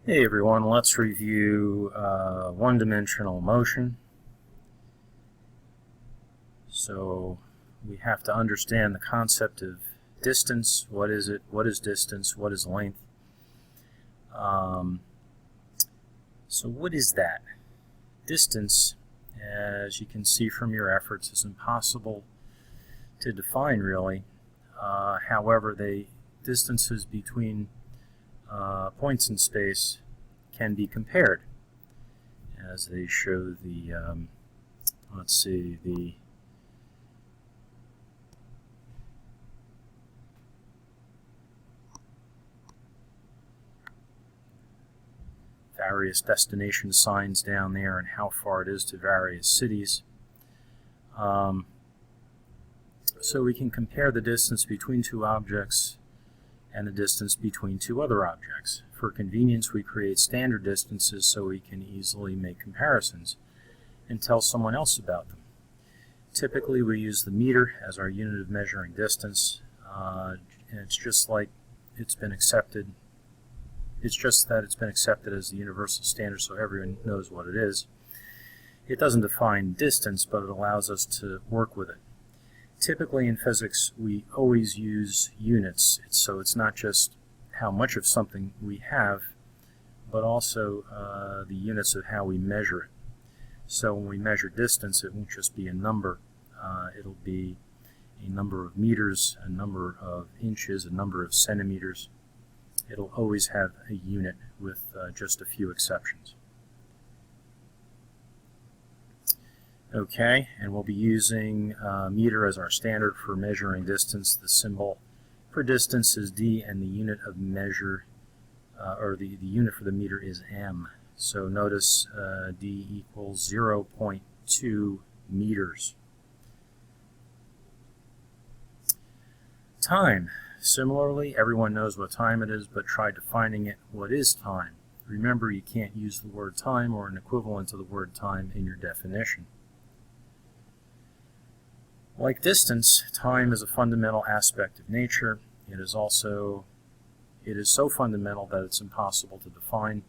Hey everyone, let's review one-dimensional motion. So we have to understand the concept of distance. What is it? What is distance? What is length? So what is that? Distance, as you can see from your efforts, is impossible to define really. However, distances between points in space can be compared, as they show the the various destination signs down there and how far it is to various cities. So we can compare the distance between two objects and the distance between two other objects. For convenience, we create standard distances so we can easily make comparisons and tell someone else about them. Typically, we use the meter as our unit of measuring distance, and it's just like it's been accepted. It's just that it's been accepted as the universal standard so everyone knows what it is. It doesn't define distance, but it allows us to work with it. Typically in physics, we always use units, so it's not just how much of something we have, but also the units of how we measure it. So when we measure distance, it won't just be a number. It'll be a number of meters, a number of inches, a number of centimeters. It'll always have a unit with just a few exceptions. Okay, and we'll be using meter as our standard for measuring distance. The symbol for distance is D, and the unit of measure, or the unit for the meter is M. So notice D equals 0.2 meters. Time. Similarly, everyone knows what time it is, but try defining it. What is time? Remember, you can't use the word time or an equivalent to the word time in your definition. Like distance, time is a fundamental aspect of nature. It is so fundamental that it's impossible to define.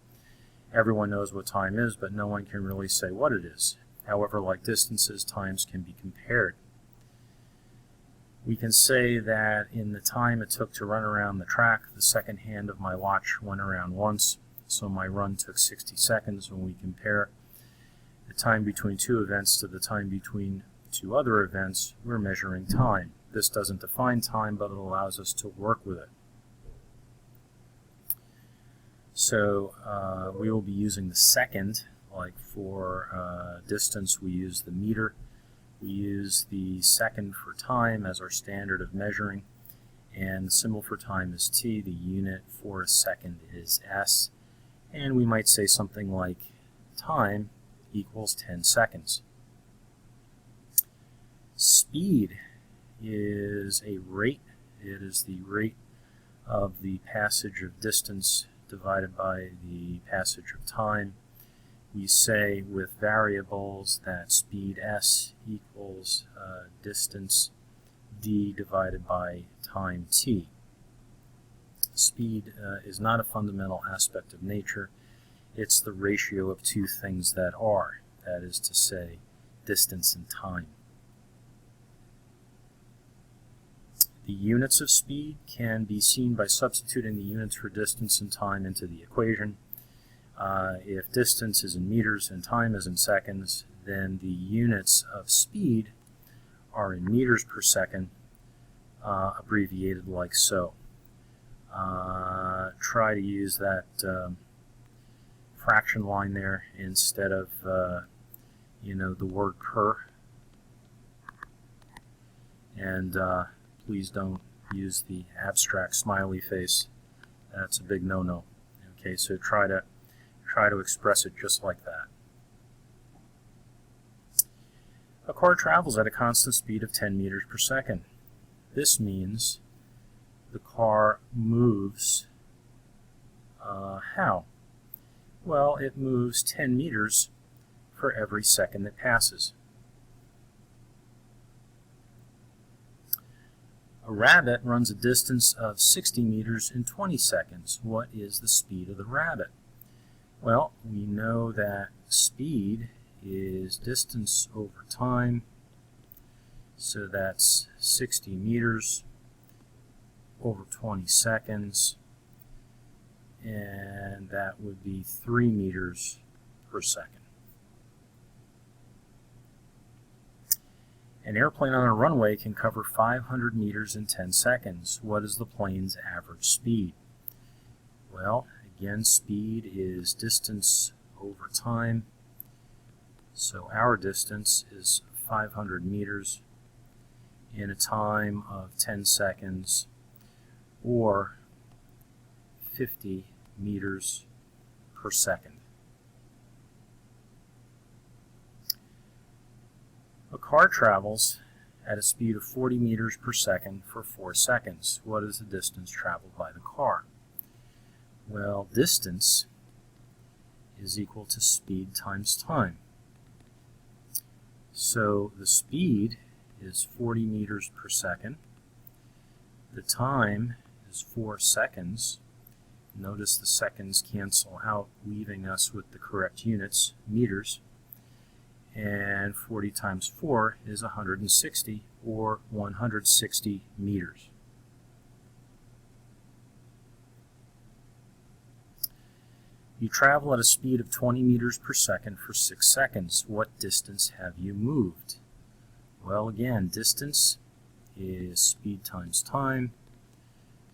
Everyone knows what time is, but no one can really say what it is. However, like distances, times can be compared. We can say that in the time it took to run around the track, the second hand of my watch went around once, so my run took 60 seconds. When we compare the time between two events to the time between two other events, we're measuring time. This doesn't define time, but it allows us to work with it. So we will be using the second, like for distance we use the meter. We use the second for time as our standard of measuring, and the symbol for time is T. The unit for a second is S, and we might say something like time equals 10 seconds. Speed is a rate. It is the rate of the passage of distance divided by the passage of time. We say with variables that speed S equals distance D divided by time T. Speed is not a fundamental aspect of nature. It's the ratio of two things that are, that is to say, distance and time. The units of speed can be seen by substituting the units for distance and time into the equation. If distance is in meters and time is in seconds, then the units of speed are in meters per second, abbreviated like so. Try to use that fraction line there instead of the word per. And please don't use the abstract smiley face. That's a big no-no. Okay, so try to express it just like that. A car travels at a constant speed of 10 meters per second. This means the car moves, how? Well, it moves 10 meters for every second that passes. A rabbit runs a distance of 60 meters in 20 seconds. What is the speed of the rabbit? Well, we know that speed is distance over time, so that's 60 meters over 20 seconds, and that would be 3 meters per second. An airplane on a runway can cover 500 meters in 10 seconds. What is the plane's average speed? Well, again, speed is distance over time. So our distance is 500 meters in a time of 10 seconds, or 50 meters per second. A car travels at a speed of 40 meters per second for 4 seconds. What is the distance traveled by the car? Well, distance is equal to speed times time. So the speed is 40 meters per second. The time is 4 seconds. Notice the seconds cancel out, leaving us with the correct units, meters. And 40 times 4 is 160, or 160 meters. You travel at a speed of 20 meters per second for 6 seconds. What distance have you moved? Well, again, distance is speed times time,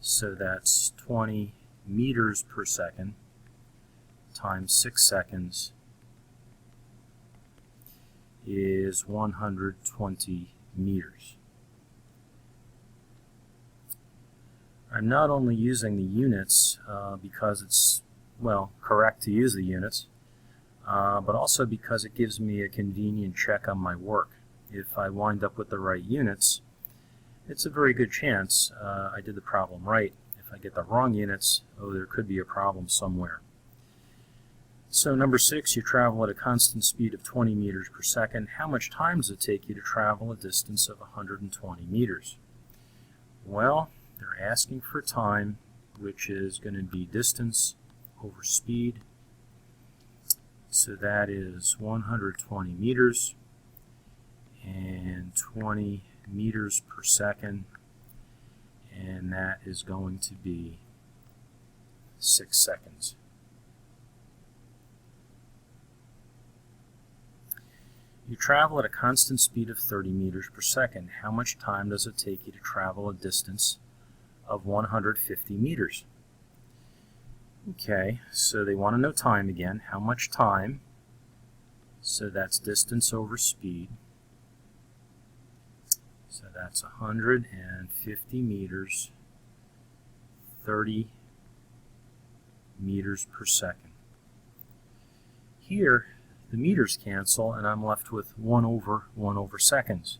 so that's 20 meters per second times 6 seconds is 120 meters. I'm not only using the units because it's, well, correct to use the units, but also because it gives me a convenient check on my work. If I wind up with the right units, it's a very good chance I did the problem right. If I get the wrong units, oh, there could be a problem somewhere. So number 6, you travel at a constant speed of 20 meters per second. How much time does it take you to travel a distance of 120 meters? Well, they're asking for time, which is going to be distance over speed. So that is 120 meters and 20 meters per second, and that is going to be 6 seconds. You travel at a constant speed of 30 meters per second. How much time does it take you to travel a distance of 150 meters? Okay, so they want to know time again. How much time? So that's distance over speed. So that's 150 meters, 30 meters per second. Here, the meters cancel, and I'm left with 1 over seconds.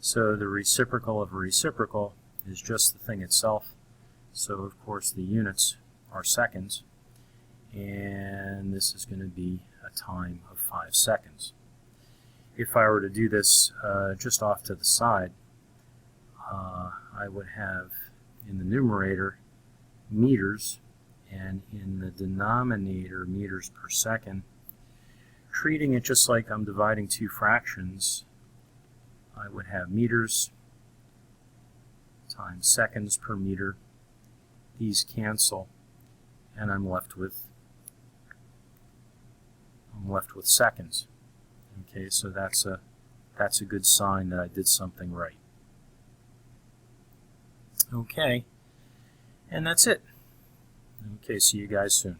So the reciprocal of a reciprocal is just the thing itself. So, of course, the units are seconds, and this is going to be a time of 5 seconds. If I were to do this just off to the side, I would have in the numerator meters, and in the denominator meters per second. Treating it just like I'm dividing two fractions, I would have meters times seconds per meter. These cancel, and I'm left with seconds. Okay, so that's a good sign that I did something right. Okay, and that's it. Okay, see you guys soon.